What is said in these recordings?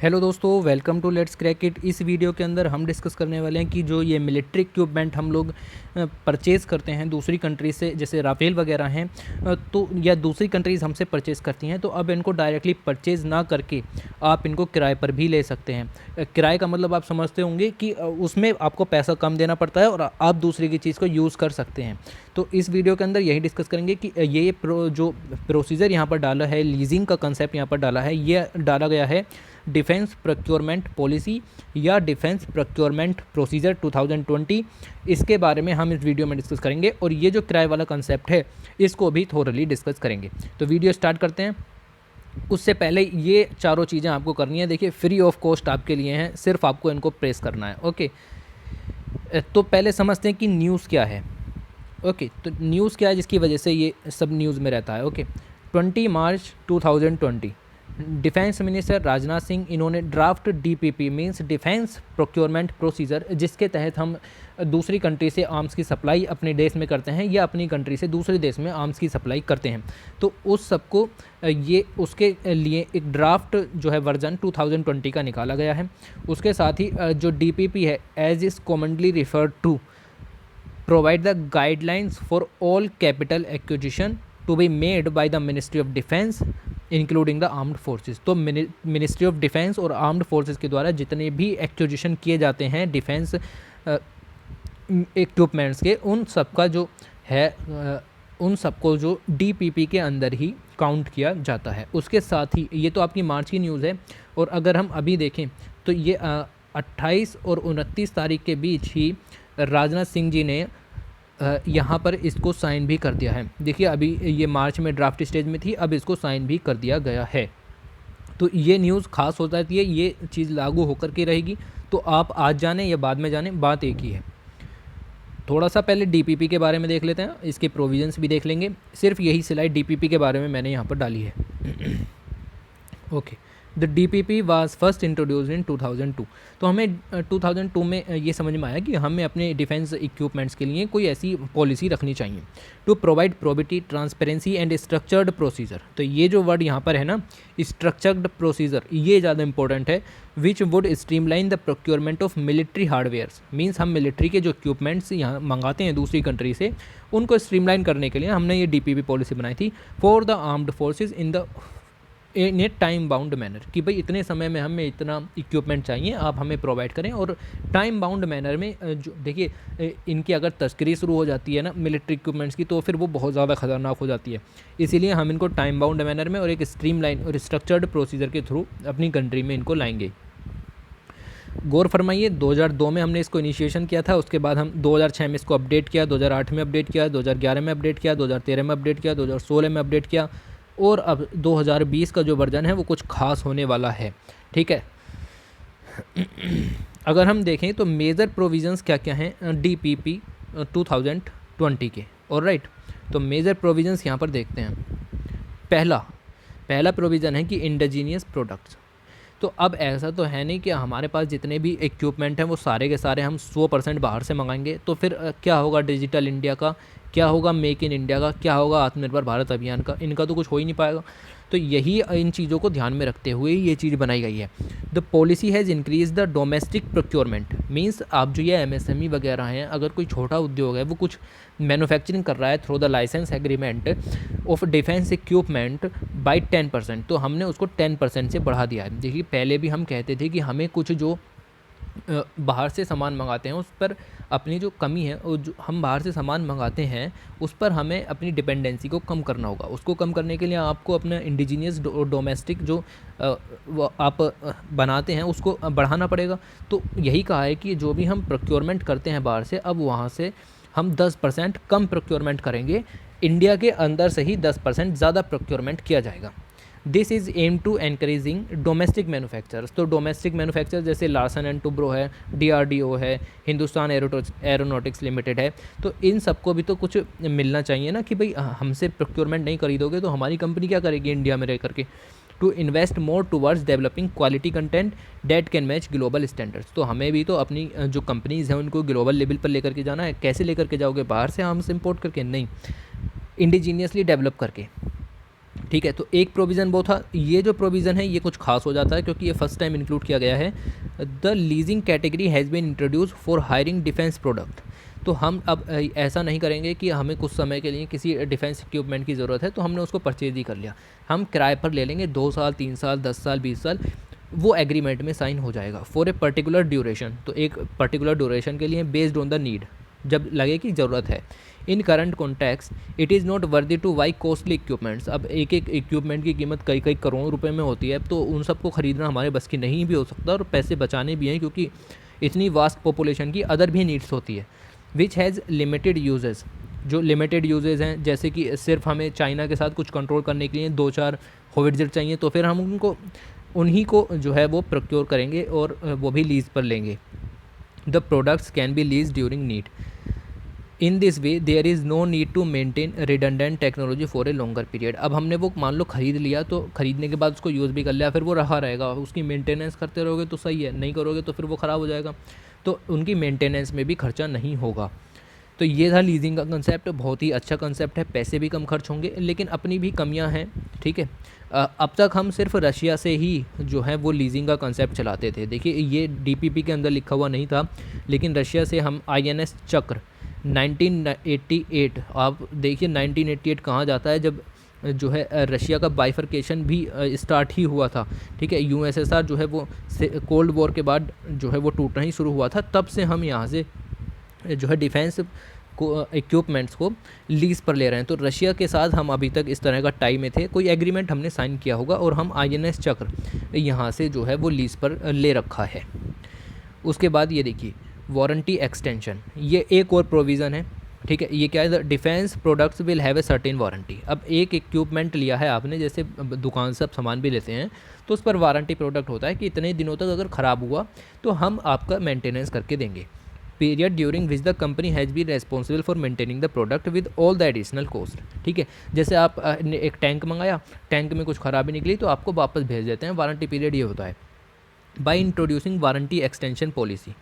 Hello दोस्तों, welcome to let's crack it. इस video के अंदर हम डिस्कस करने वाले हैं कि जो ये मिलिट्री इक्विपमेंट हम लोग परचेज़ करते हैं दूसरी कंट्री से, जैसे राफेल वगैरह हैं, तो या दूसरी कंट्रीज़ हमसे परचेज़ करती हैं, तो अब इनको डायरेक्टली परचेज़ ना करके आप इनको किराए पर भी ले सकते हैं। किराए का मतलब आप समझते होंगे कि उसमें आपको पैसा कम देना पड़ता है और आप दूसरे की चीज़ को यूज़ कर सकते हैं। तो इस वीडियो के अंदर यही डिस्कस करेंगे कि ये जो प्रोसीजर यहाँ पर डाला है, लीजिंग का कंसेप्ट यहाँ पर डाला है, ये डाला गया है डिफेंस प्रोक्योरमेंट पॉलिसी या डिफेंस प्रोक्योरमेंट प्रोसीजर 2020। इसके बारे में हम इस वीडियो में डिस्कस करेंगे और ये जो किराए वाला कंसेप्ट है इसको भी थोरली डिस्कस करेंगे। तो वीडियो स्टार्ट करते हैं। उससे पहले ये चारों चीज़ें आपको करनी है। देखिए, फ्री ऑफ कॉस्ट आपके लिए हैं, सिर्फ आपको इनको प्रेस करना है। ओके, तो पहले समझते हैं कि न्यूज़ क्या है। ओके, तो न्यूज़ क्या है जिसकी वजह से ये सब न्यूज़ में रहता है। ओके, 20 मार्च 2020 डिफेंस मिनिस्टर राजनाथ सिंह, इन्होंने draft DPP means defence procurement procedure, जिसके तहत हम दूसरी कंट्री से आर्म्स की सप्लाई अपने देश में करते हैं या अपनी कंट्री से दूसरे देश में आर्म्स की सप्लाई करते हैं, तो उस सबको ये उसके लिए एक ड्राफ्ट जो है वर्जन 2020 का निकाला गया है। उसके साथ ही जो डीपीपी है, as is commonly referred to, provide the guidelines for all capital acquisition to be made by the Ministry of Defense including the armed forces. तो मिनिस्ट्री ऑफ डिफेंस और आर्म्ड फोर्सेस के द्वारा जितने भी एक्विजिशन किए जाते हैं डिफेंस इक्विपमेंट्स के, उन सब का जो है उन सबको जो डीपीपी के अंदर ही काउंट किया जाता है। उसके साथ ही ये तो आपकी मार्च की न्यूज़ है, और अगर हम अभी देखें तो ये 28 और 29 तारीख के बीच ही राजनाथ सिंह जी ने यहाँ पर इसको साइन भी कर दिया है। देखिए, अभी ये मार्च में ड्राफ्ट स्टेज में थी, अब इसको साइन भी कर दिया गया है। तो ये न्यूज़ खास हो जाती है, ये चीज़ लागू होकर के रहेगी। तो आप आज जाने या बाद में जाने, बात एक ही है। थोड़ा सा पहले डीपीपी के बारे में देख लेते हैं, इसके प्रोविजंस भी देख लेंगे। सिर्फ यही स्लाइड डीपीपी के बारे में मैंने यहाँ पर डाली है। Okay, the DPP was first introduced in 2002। तो हमें 2002 में ये समझ में आया कि हमें अपने डिफेंस इक्विपमेंट्स के लिए कोई ऐसी पॉलिसी रखनी चाहिए। To provide probity, transparency and structured procedure. तो ये जो वर्ड यहाँ पर है ना, स्ट्रक्चर्ड प्रोसीजर, ये ज़्यादा इंपॉर्टेंट है। Which would streamline the procurement of military hardwares, means हम मिलिट्री के जो इक्विपमेंट्स यहाँ मंगाते हैं दूसरी कंट्री से, उनको स्ट्रीमलाइन करने के लिए हमने ये डीपीपी पॉलिसी बनाई थी। For the armed forces in A time bound manner, कि भाई इतने समय में हमें इतना इक्विपमेंट चाहिए, आप हमें प्रोवाइड करें। और टाइम बाउंड मैनर में जो देखिए, इनकी अगर तस्करी शुरू हो जाती है ना मिलिट्री इक्विपमेंट्स की, तो फिर वो बहुत ज़्यादा ख़तरनाक हो जाती है। इसीलिए हम इनको टाइम बाउंड मैनर में और एक स्ट्रीमलाइन और स्ट्रक्चर्ड प्रोसीजर के थ्रू अपनी कंट्री में इनको लाएंगे। गौर फरमाइए, 2002 में हमने इसको इनिशिएशन किया था, उसके बाद हम 2006 में इसको अपडेट किया, 2008 में अपडेट किया, 2011 में अपडेट किया, 2013 में अपडेट किया, 2016 में अपडेट किया, और अब 2020 का जो वर्जन है वो कुछ खास होने वाला है। ठीक है, अगर हम देखें तो मेजर प्रोविजंस क्या क्या हैं डीपीपी 2020 के। ऑलराइट, तो मेजर प्रोविजंस यहाँ पर देखते हैं। पहला प्रोविज़न है कि इंडिजीनियस प्रोडक्ट्स। तो अब ऐसा तो है नहीं कि हमारे पास जितने भी इक्विपमेंट हैं वो सारे के सारे हम 100% बाहर से मंगाएंगे, तो फिर क्या होगा डिजिटल इंडिया का, क्या होगा मेक इन इंडिया का, क्या होगा आत्मनिर्भर भारत अभियान का, इनका तो कुछ हो ही नहीं पाएगा। तो यही इन चीज़ों को ध्यान में रखते हुए ये चीज़ बनाई गई है। The policy has increase the domestic procurement, means आप जो ये एमएसएमई वगैरह हैं, अगर कोई छोटा उद्योग है वो कुछ मैन्युफैक्चरिंग कर रहा है through the licence agreement of defence equipment by 10%, तो हमने उसको 10% से बढ़ा दिया है। देखिए, पहले भी हम कहते थे कि हमें कुछ जो बाहर से सामान मंगाते हैं उस पर अपनी जो कमी है, और जो हम बाहर से सामान मंगाते हैं उस पर हमें अपनी डिपेंडेंसी को कम करना होगा। उसको कम करने के लिए आपको अपना इंडिजीनियस डोमेस्टिक जो वो आप बनाते हैं उसको बढ़ाना पड़ेगा। तो यही कहा है कि जो भी हम प्रोक्योरमेंट करते हैं बाहर से, अब वहाँ से हम 10% कम प्रोक्योरमेंट करेंगे, इंडिया के अंदर से ही 10% ज़्यादा प्रोक्योरमेंट किया जाएगा। This is aimed to encouraging domestic manufacturers. तो डोमेस्टिक मैन्युफैक्चर जैसे लार्सन एंड टुब्रो है, डीआरडीओ है, हिंदुस्तान एरोनॉटिक्स लिमिटेड है, तो इन सबको भी तो कुछ मिलना चाहिए ना, कि भाई हमसे प्रोक्योरमेंट नहीं खरीदोगे तो हमारी कंपनी क्या करेगी इंडिया में रह करके। To invest more towards developing quality content that can match global standards. तो हमें भी तो अपनी जो कंपनीज़ हैं उनको ग्लोबल लेवल पर लेकर के जाना है। कैसे लेकर के जाओगे, बाहर से हमसे इम्पोर्ट करके नहीं, इंडिजीनियसली डेवलप करके। ठीक है, तो एक प्रोविज़न वो था। ये जो प्रोविज़न है ये कुछ खास हो जाता है क्योंकि ये फर्स्ट टाइम इंक्लूड किया गया है। The leasing category has been introduce for hiring defence product. तो हम अब ऐसा नहीं करेंगे कि हमें कुछ समय के लिए किसी डिफेंस इक्विपमेंट की ज़रूरत है तो हमने उसको परचेज ही कर लिया। हम किराए पर ले लेंगे, 2 साल, 3 साल, 10 साल, 20 साल, वो एग्रीमेंट में साइन हो जाएगा फॉर ए पर्टिकुलर ड्यूरेशन। तो एक पर्टिकुलर ड्यूरेशन के लिए बेस्ड ऑन द नीड, जब लगे कि ज़रूरत है। In current context it is not worthy to buy costly equipments. अब एक एक इक्विपमेंट की कीमत कई कई करोड़ों रुपए में होती है, तो उन सबको ख़रीदना हमारे बस की नहीं भी हो सकता, और पैसे बचाने भी हैं क्योंकि इतनी वास्ट पॉपुलेशन की अदर भी नीड्स होती है। विच हैज़ लिमिटेड यूजेस, जो लिमिटेड यूजेस हैं, जैसे कि सिर्फ हमें चाइना के साथ कुछ कंट्रोल करने के लिए 2-4 होविट्ज़र चाहिए, तो फिर हम उनको उन्हीं को जो है वो प्रोक्योर करेंगे और वो भी लीज़ पर लेंगे। The products can be lease during need. In this way there is no need to maintain redundant technology for a longer period. अब हमने वो मान लो ख़रीद लिया, तो ख़रीदने के बाद उसको यूज़ भी कर लिया, फिर वो रहा रहेगा, उसकी मेंटेनेंस करते रहोगे तो सही है, नहीं करोगे तो फिर वो ख़राब हो जाएगा, तो उनकी मेंटेनेंस में भी खर्चा नहीं होगा। तो ये था लीजिंग का कंसेप्ट। बहुत ही अच्छा कंसेप्ट है, पैसे भी कम खर्च होंगे, लेकिन अपनी भी कमियां हैं। ठीक है, अब तक हम सिर्फ रशिया से ही जो है वो लीजिंग का कंसेप्ट चलाते थे। देखिए ये डीपीपी के अंदर लिखा हुआ नहीं था, लेकिन रशिया से हम आईएनएस चक्र 1988, आप देखिए 1988 कहाँ जाता है, जब जो है रशिया का बाइफर्केशन भी स्टार्ट ही हुआ था। ठीक है, यूएसएसआर जो है वो कोल्ड वॉर के बाद जो है वो टूटना ही शुरू हुआ था, तब से हम यहाँ से जो है डिफेंस को इक्विपमेंट्स को लीज़ पर ले रहे हैं। तो रशिया के साथ हम अभी तक इस तरह का टाई में थे, कोई एग्रीमेंट हमने साइन किया होगा, और हम आईएनएस चक्र यहाँ से जो है वो लीज़ पर ले रखा है। उसके बाद ये देखिए वारंटी एक्सटेंशन, ये एक और प्रोविज़न है। ठीक है, ये क्या है, defence products will have a certain warranty. अब एक इक्विपमेंट लिया है आपने, जैसे दुकान से आप सामान भी लेते हैं, तो उस पर वारंटी प्रोडक्ट होता है कि इतने दिनों तक अगर ख़राब हुआ तो हम आपका मेंटेनेंस करके देंगे। Period during which the company has B responsible for maintaining the product with all the additional cost. ठीक है, जैसे आप ने एक टैंक मंगाया, टैंक में कुछ खराबी निकली तो आपको वापस भेज देते हैं, वारंटी पीरियड ये होता है। By introducing warranty extension policy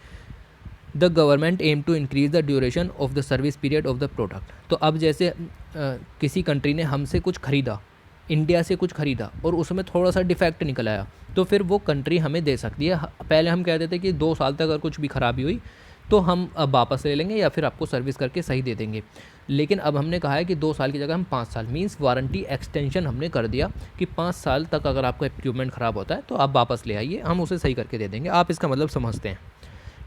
the government aim to increase the duration of the service period of the product. तो अब जैसे किसी कंट्री ने हमसे कुछ ख़रीदा, इंडिया से कुछ ख़रीदा, और उसमें थोड़ा सा डिफेक्ट निकल आया, तो फिर वो कंट्री हमें दे सकती है। पहले हम कहते थे कि 2 साल तक अगर कुछ भी ख़राबी हुई तो हम अब वापस ले लेंगे या फिर आपको सर्विस करके सही दे देंगे, लेकिन अब हमने कहा है कि 2 साल की जगह हम 5 साल, मीन्स वारंटी एक्सटेंशन हमने कर दिया कि 5 साल तक अगर आपका इक्विपमेंट ख़राब होता है तो आप वापस ले आइए, हम उसे सही करके दे देंगे। आप इसका मतलब समझते हैं।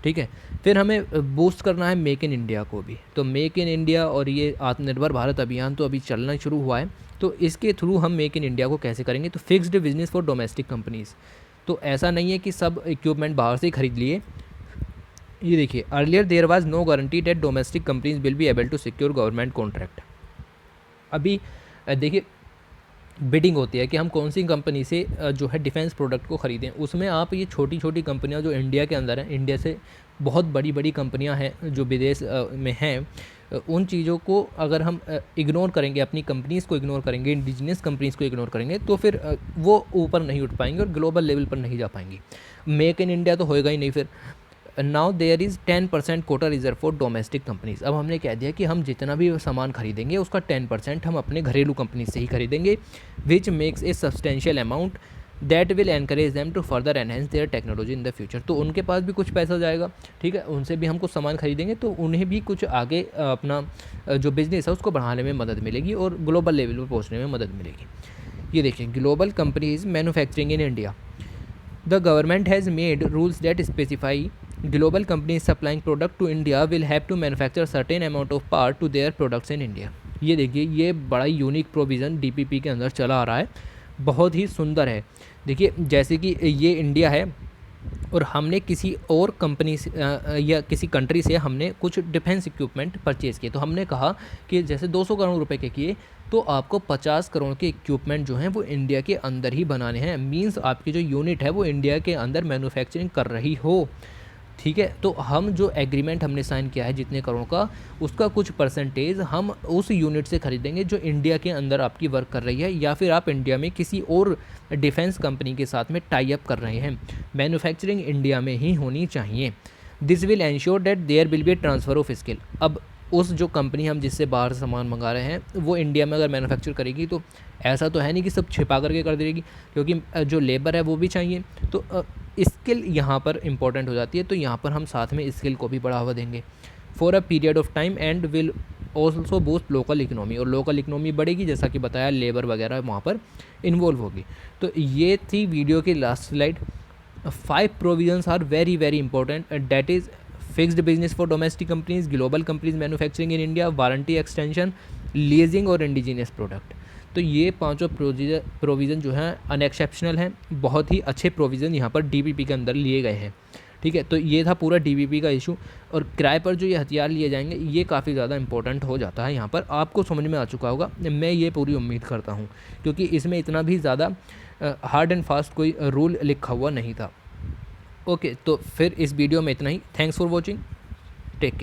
ठीक है, फिर हमें बूस्ट करना है मेक इन इंडिया को भी। तो मेक इन इंडिया और ये आत्मनिर्भर भारत अभियान तो अभी चलना शुरू हुआ है, तो इसके थ्रू हम मेक इन इंडिया को कैसे करेंगे, तो fixed business for domestic companies. तो ऐसा नहीं है कि सब इक्विपमेंट बाहर से ही खरीद लिए। ये देखिए, earlier there was no guarantee that domestic companies will be able to secure government contract. अभी देखिए बिडिंग होती है कि हम कौन सी कंपनी से जो है डिफेंस प्रोडक्ट को ख़रीदें। उसमें आप ये छोटी छोटी कंपनियां जो इंडिया के अंदर हैं, इंडिया से बहुत बड़ी बड़ी कंपनियां हैं जो विदेश में हैं, उन चीज़ों को अगर हम इग्नोर करेंगे, अपनी कंपनीज़ को इग्नोर करेंगे, इंडिजिनियस कंपनीज़ को इग्नोर करेंगे, तो फिर वो ऊपर नहीं उठ पाएंगे और ग्लोबल लेवल पर नहीं जा पाएंगी। मेक इन इंडिया तो होएगा ही नहीं। फिर now there is 10% quota reserve for domestic companies. अब हमने कह दिया कि हम जितना भी सामान खरीदेंगे उसका 10% हम अपने घरेलू कंपनी से ही खरीदेंगे, which makes a substantial amount that will encourage them to further enhance their technology in the future. तो उनके पास भी कुछ पैसा जाएगा, ठीक है, उनसे भी हम कुछ सामान खरीदेंगे तो उन्हें भी कुछ आगे अपना जो बिज़नेस है उसको बढ़ाने में मदद मिलेगी और ग्लोबल लेवल पर पहुँचने में मदद मिलेगी। ये देखिए, global companies manufacturing in India, the government has made rules that specify global companies supplying product to India will have to manufacture certain amount of part to their products in India। ये देखिए, ये बड़ा unique provision DPP के अंदर चला आ रहा है, बहुत ही सुंदर है। देखिए, जैसे कि ये इंडिया है और हमने किसी और कंपनी से या किसी कंट्री से हमने कुछ डिफेंस इक्विपमेंट परचेज़ किए, तो हमने कहा कि जैसे 200 करोड़ रुपए के किए तो आपको 50 करोड़ के इक्विपमेंट जो हैं वो इंडिया के अंदर ही बनाने हैं। मींस आपकी जो यूनिट है वो इंडिया के अंदर मैन्युफैक्चरिंग कर रही हो। ठीक है, तो हम जो एग्रीमेंट हमने साइन किया है जितने करोड़ का, उसका कुछ परसेंटेज हम उस यूनिट से खरीदेंगे जो इंडिया के अंदर आपकी वर्क कर रही है, या फिर आप इंडिया में किसी और डिफेंस कंपनी के साथ में टाई अप कर रहे हैं। मैन्युफैक्चरिंग इंडिया में ही होनी चाहिए। This will ensure that there will be transfer of skill. अब उस जो कंपनी हम जिससे बाहर सामान मंगा रहे हैं वो इंडिया में अगर मैन्युफैक्चर करेगी तो ऐसा तो है नहीं कि सब छिपा करके कर देगी, क्योंकि जो लेबर है वो भी चाहिए। तो स्किल यहाँ पर इम्पॉर्टेंट हो जाती है, तो यहाँ पर हम साथ में स्किल को भी बढ़ावा देंगे for a period of time and will also boost local economy, और लोकल इकनॉमी बढ़ेगी, जैसा कि बताया लेबर वगैरह वहाँ पर इन्वॉल्व होगी। तो ये थी वीडियो की last slide. 5 provisions are very very important, that is fixed business for domestic companies, global companies manufacturing in India, warranty extension, leasing और इंडिजीनियस प्रोडक्ट। तो ये पांचों प्रोविज़न जो हैं अनएक्सेप्शनल हैं, बहुत ही अच्छे प्रोविज़न यहाँ पर डीपीपी के अंदर लिए गए हैं। ठीक है, तो ये था पूरा डीपीपी का इशू। और किराए पर जो ये हथियार लिए जाएंगे ये काफ़ी ज़्यादा इंपॉर्टेंट हो जाता है यहाँ पर, आपको समझ में आ चुका होगा, मैं ये पूरी उम्मीद करता हूँ, क्योंकि इसमें इतना भी ज़्यादा हार्ड एंड फास्ट कोई रूल लिखा हुआ नहीं था। ओके, तो फिर इस वीडियो में इतना ही। Thanks for watching, take care.